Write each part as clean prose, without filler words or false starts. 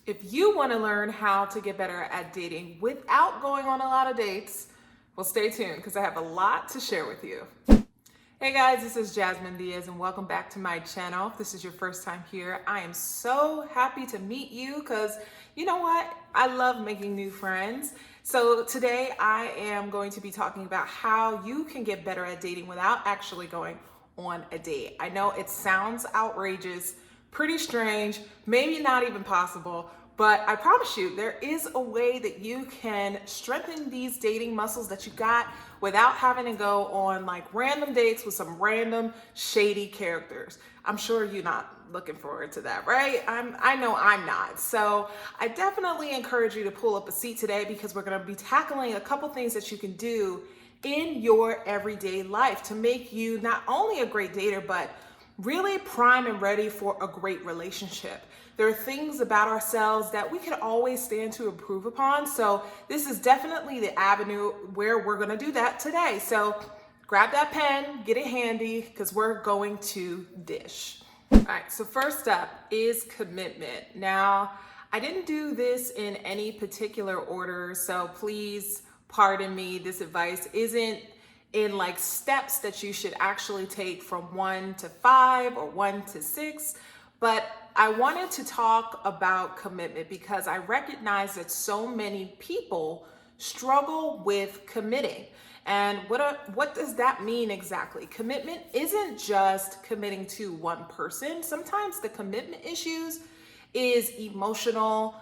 If you want to learn how to get better at dating without going on a lot of dates, well, stay tuned because I have a lot to share with you. Hey guys, this is Jasmine Diaz and welcome back to my channel. If this is your first time here, I am so happy to meet you because you know what? I love making new friends. So today I am going to be talking about how you can get better at dating without actually going on a date. I know it sounds outrageous, pretty strange, maybe not even possible, but I promise you there is a way that you can strengthen these dating muscles that you got without having to go on like random dates with some random shady characters. I'm sure you're not looking forward to that, right? I know I'm not. So I definitely encourage you to pull up a seat today because we're going to be tackling a couple things that you can do in your everyday life to make you not only a great dater, but really prime and ready for a great relationship. There are things about ourselves that we can always stand to improve upon. So this is definitely the avenue where we're going to do that today. So grab that pen, get it handy, because we're going to dish. All right, so first up is commitment. Now, I didn't do this in any particular order, so please pardon me. This advice isn't in like steps that you should actually take from 1 to 5 or 1 to 6. But I wanted to talk about commitment because I recognize that so many people struggle with committing. And what does that mean exactly? Commitment isn't just committing to one person. Sometimes the commitment issues is emotional.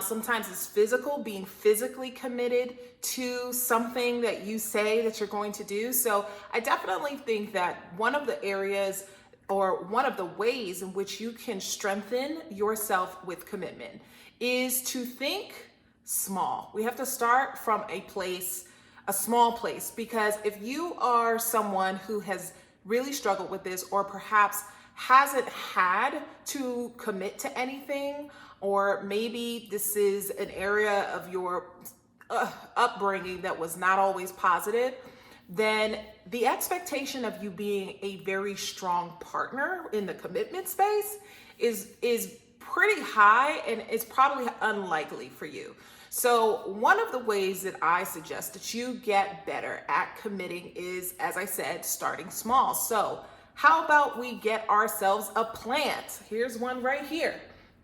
Sometimes it's physical, being physically committed to something that you say that you're going to do. So I definitely think that one of the areas or one of the ways in which you can strengthen yourself with commitment is to think small. We have to start from a small place, because if you are someone who has really struggled with this or perhaps hasn't had to commit to anything, or maybe this is an area of your upbringing that was not always positive, then the expectation of you being a very strong partner in the commitment space is pretty high, and it's probably unlikely for you. So one of the ways that I suggest that you get better at committing is, as I said, starting small. So how about we get ourselves a plant? Here's one right here.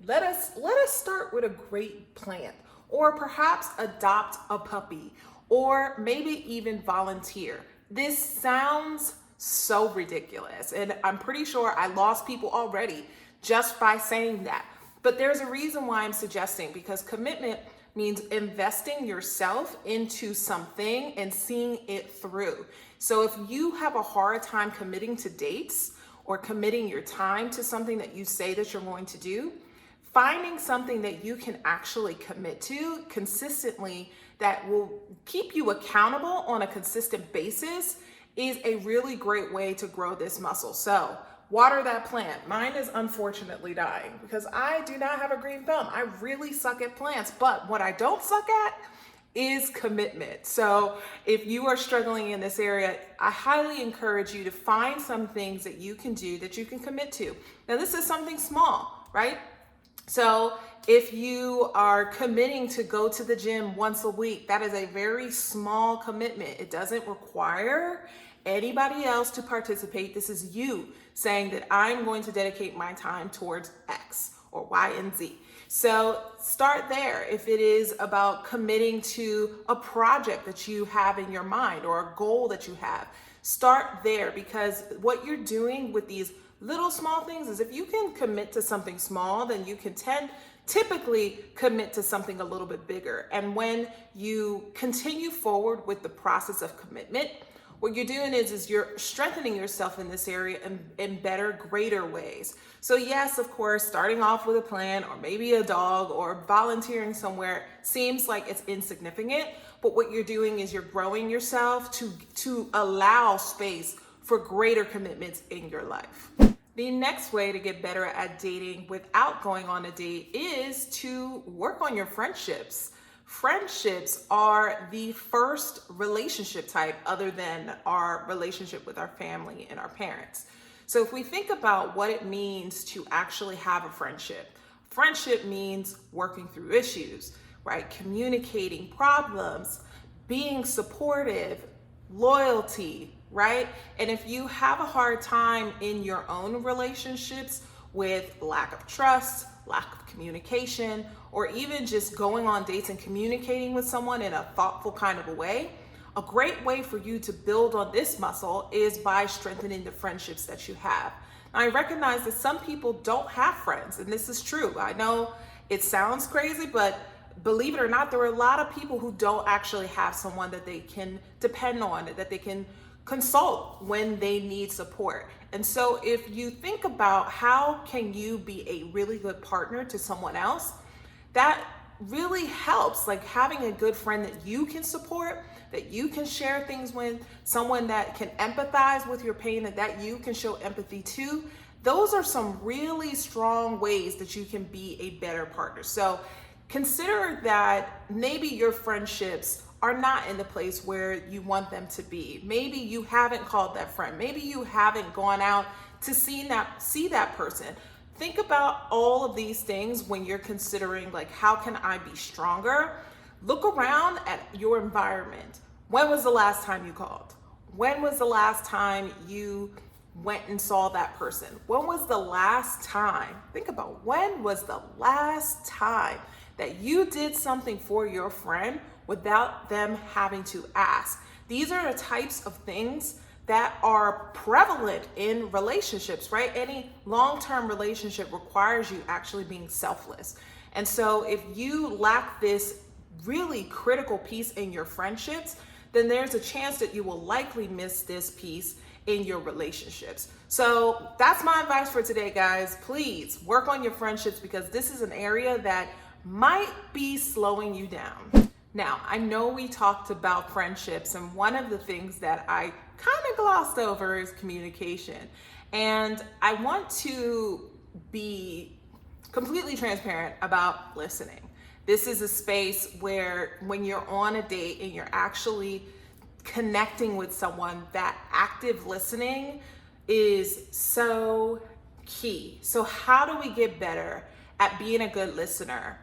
Let us start with a great plant, or perhaps adopt a puppy, or maybe even volunteer. This sounds so ridiculous, and I'm pretty sure I lost people already just by saying that. But there's a reason why I'm suggesting, because commitment means investing yourself into something and seeing it through. So if you have a hard time committing to dates or committing your time to something that you say that you're going to do, finding something that you can actually commit to consistently that will keep you accountable on a consistent basis is a really great way to grow this muscle. So water that plant. Mine is unfortunately dying because I do not have a green thumb. I really suck at plants, but what I don't suck at is commitment. So if you are struggling in this area, I highly encourage you to find some things that you can do that you can commit to. Now, this is something small, right? So if you are committing to go to the gym once a week, that is a very small commitment. It doesn't require anybody else to participate. This is you saying that I'm going to dedicate my time towards X or Y and Z. So start there. If it is about committing to a project that you have in your mind or a goal that you have, start there, because what you're doing with these little small things is if you can commit to something small, then you can typically commit to something a little bit bigger. And when you continue forward with the process of commitment, what you're doing is you're strengthening yourself in this area in better, greater ways. So yes, of course, starting off with a plant or maybe a dog or volunteering somewhere seems like it's insignificant, but what you're doing is you're growing yourself to allow space for greater commitments in your life. The next way to get better at dating without going on a date is to work on your friendships. Friendships are the first relationship type other than our relationship with our family and our parents. So if we think about what it means to actually have a friendship, Friendship means working through issues, right? Communicating problems, being supportive, loyalty, right? And if you have a hard time in your own relationships with lack of trust, lack of communication, or even just going on dates and communicating with someone in a thoughtful kind of a way, a great way for you to build on this muscle is by strengthening the friendships that you have. Now, I recognize that some people don't have friends, and this is true. I know it sounds crazy, but believe it or not, there are a lot of people who don't actually have someone that they can depend on, that they can consult when they need support. And so if you think about how can you be a really good partner to someone else, that really helps, like having a good friend that you can support, that you can share things with, someone that can empathize with your pain, that you can show empathy to. Those are some really strong ways that you can be a better partner. So consider that maybe your friendships are not in the place where you want them to be. Maybe you haven't called that friend. Maybe you haven't gone out to see that person. Think about all of these things when you're considering, like, how can I be stronger? Look around at your environment. When was the last time you called? When was the last time you went and saw that person? When was the last time? Think about when was the last time that you did something for your friend without them having to ask. These are the types of things that are prevalent in relationships, right? Any long-term relationship requires you actually being selfless. And so if you lack this really critical piece in your friendships, then there's a chance that you will likely miss this piece in your relationships. So that's my advice for today, guys. Please work on your friendships, because this is an area that might be slowing you down. Now, I know we talked about friendships, and one of the things that I kind of glossed over is communication. And I want to be completely transparent about listening. This is a space where when you're on a date and you're actually connecting with someone, that active listening is so key. So how do we get better at being a good listener?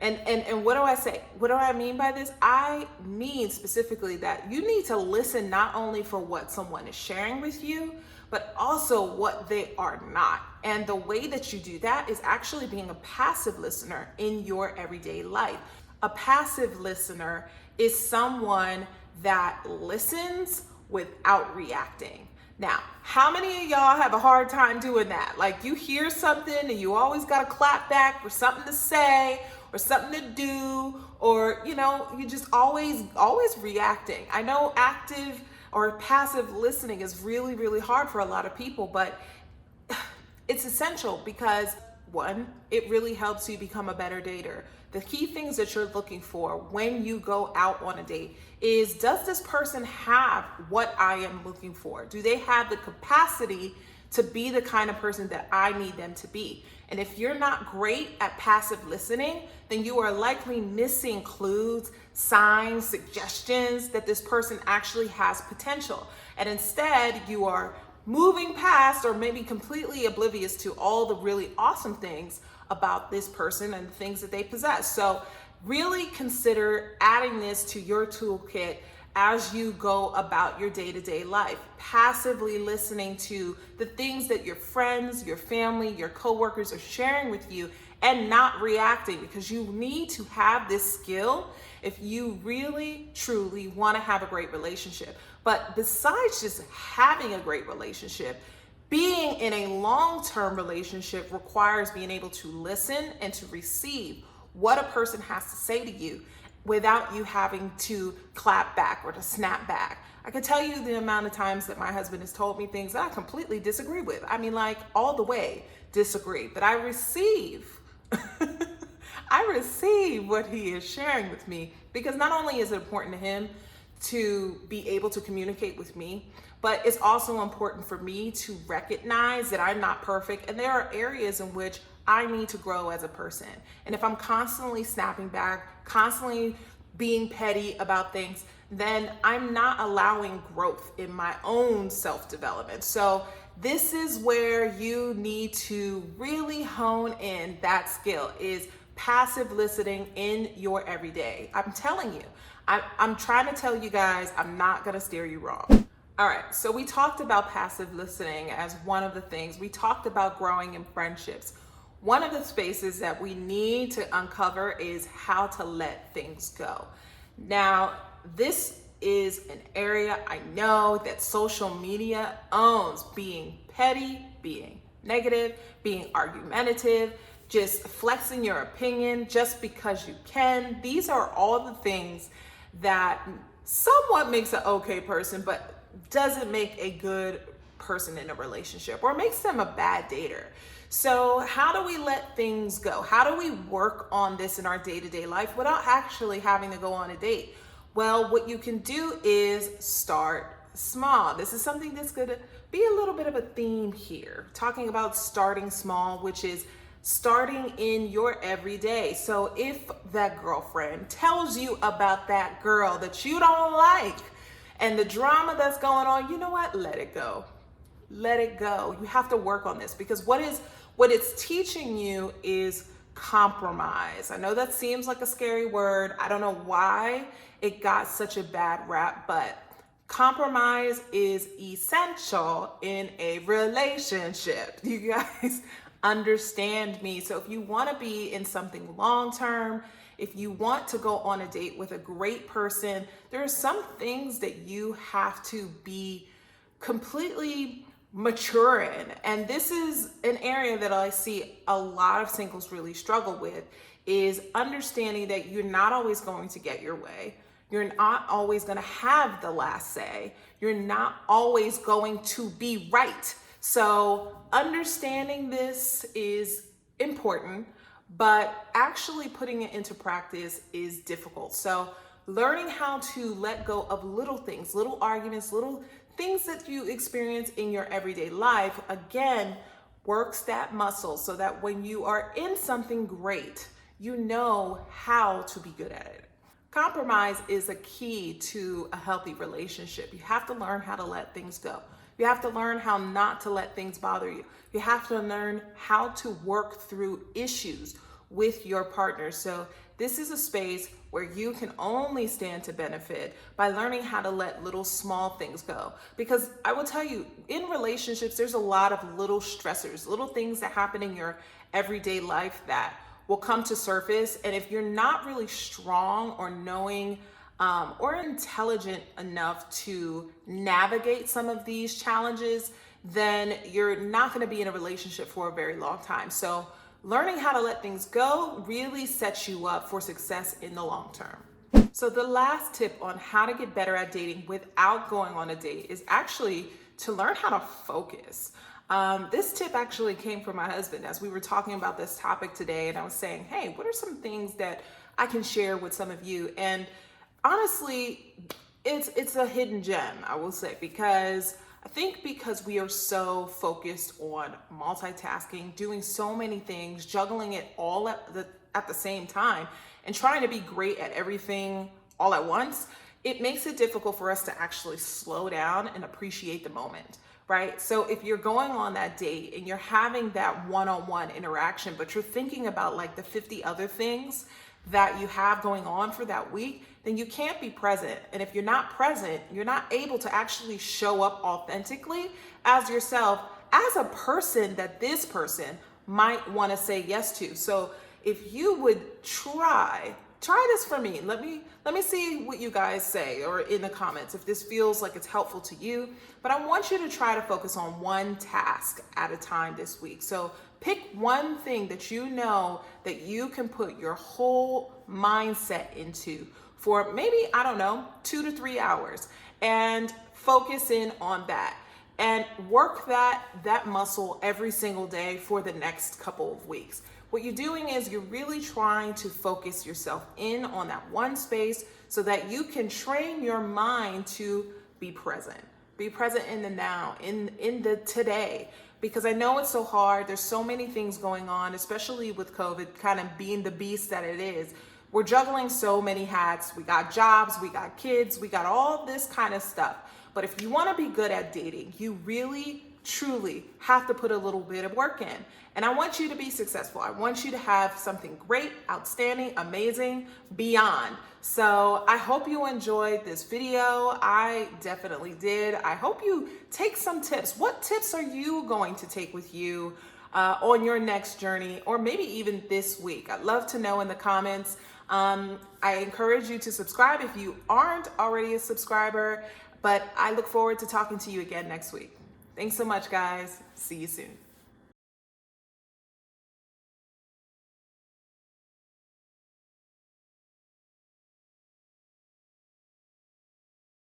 And what do I say? What do I mean by this? I mean specifically that you need to listen not only for what someone is sharing with you, but also what they are not. And the way that you do that is actually being a passive listener in your everyday life. A passive listener is someone that listens without reacting. Now, how many of y'all have a hard time doing that? Like, you hear something and you always got to clap back for something to say or something to do, or, you just always reacting. I know active or passive listening is really, really hard for a lot of people, but it's essential because, one, it really helps you become a better dater. The key things that you're looking for when you go out on a date is, does this person have what I am looking for? Do they have the capacity to be the kind of person that I need them to be? And if you're not great at passive listening, then you are likely missing clues, signs, suggestions that this person actually has potential. And instead, you are moving past or maybe completely oblivious to all the really awesome things about this person and the things that they possess. So really consider adding this to your toolkit as you go about your day-to-day life, passively listening to the things that your friends, your family, your coworkers are sharing with you, and not reacting, because you need to have this skill if you really, truly want to have a great relationship. But besides just having a great relationship, being in a long-term relationship requires being able to listen and to receive what a person has to say to you without you having to clap back or to snap back. I can tell you the amount of times that my husband has told me things that I completely disagree with. I mean, like, all the way disagree, but I receive what he is sharing with me, because not only is it important to him to be able to communicate with me, but it's also important for me to recognize that I'm not perfect, and there are areas in which I need to grow as a person. And if I'm constantly snapping back, constantly being petty about things, then I'm not allowing growth in my own self-development. So this is where you need to really hone in that skill, is passive listening in your everyday. I'm telling you, I'm trying to tell you guys, I'm not gonna steer you wrong. All right, so we talked about passive listening as one of the things. We talked about growing in friendships. One of the spaces that we need to uncover is how to let things go. Now, this is an area I know that social media owns, being petty, being negative, being argumentative, just flexing your opinion just because you can. These are all the things that somewhat makes an okay person, but doesn't make a good person in a relationship, or makes them a bad dater. So how do we let things go? How do we work on this in our day-to-day life without actually having to go on a date? Well, what you can do is start small. This is something that's going to be a little bit of a theme here, talking about starting small, which is starting in your everyday. So if that girlfriend tells you about that girl that you don't like and the drama that's going on, you know what? Let it go. Let it go. You have to work on this, because what it's teaching you is compromise. I know that seems like a scary word. I don't know why it got such a bad rap, but compromise is essential in a relationship. You guys understand me. So if you want to be in something long term, if you want to go on a date with a great person, there are some things that you have to be completely mature in. And this is an area that I see a lot of singles really struggle with, is understanding that you're not always going to get your way. You're not always going to have the last say. You're not always going to be right. So understanding this is important, but actually putting it into practice is difficult. So learning how to let go of little things, little arguments, little things that you experience in your everyday life, again, works that muscle so that when you are in something great, you know how to be good at it. Compromise is a key to a healthy relationship. You have to learn how to let things go. You have to learn how not to let things bother you. You have to learn how to work through issues with your partner. So this is a space where you can only stand to benefit by learning how to let little small things go. Because I will tell you, in relationships, there's a lot of little stressors, little things that happen in your everyday life that will come to surface. And if you're not really strong or knowing or intelligent enough to navigate some of these challenges, then you're not going to be in a relationship for a very long time. So learning how to let things go really sets you up for success in the long term. So the last tip on how to get better at dating without going on a date is actually to learn how to focus. This tip actually came from my husband as we were talking about this topic today, and I was saying, hey, what are some things that I can share with some of you? And honestly, it's a hidden gem, I will say, because I think because we are so focused on multitasking, doing so many things, juggling it all at the same time, and trying to be great at everything all at once, it makes it difficult for us to actually slow down and appreciate the moment, right? So if you're going on that date and you're having that one-on-one interaction, but you're thinking about like the 50 other things that you have going on for that week, then you can't be present. And if you're not present, you're not able to actually show up authentically as yourself, as a person that this person might want to say yes to. So if you would try this for me. Let me see what you guys say, or in the comments if this feels like it's helpful to you. But I want you to try to focus on one task at a time this week. So pick one thing that you know that you can put your whole mindset into for maybe, I don't know, 2 to 3 hours, and focus in on that and work that muscle every single day for the next couple of weeks. What you're doing is you're really trying to focus yourself in on that one space so that you can train your mind to be present. Be present in the now, in the today. Because I know it's so hard. There's so many things going on, especially with COVID kind of being the beast that it is. We're juggling so many hats. We got jobs, we got kids, we got all this kind of stuff. But if you want to be good at dating, you really truly have to put a little bit of work in. And I want you to be successful. I want you to have something great, outstanding, amazing, beyond. So I hope you enjoyed this video. I definitely did. I hope you take some tips. What tips are you going to take with you on your next journey, or maybe even this week? I'd love to know in the comments. I encourage you to subscribe if you aren't already a subscriber, but I look forward to talking to you again next week. Thanks so much, guys. See you soon.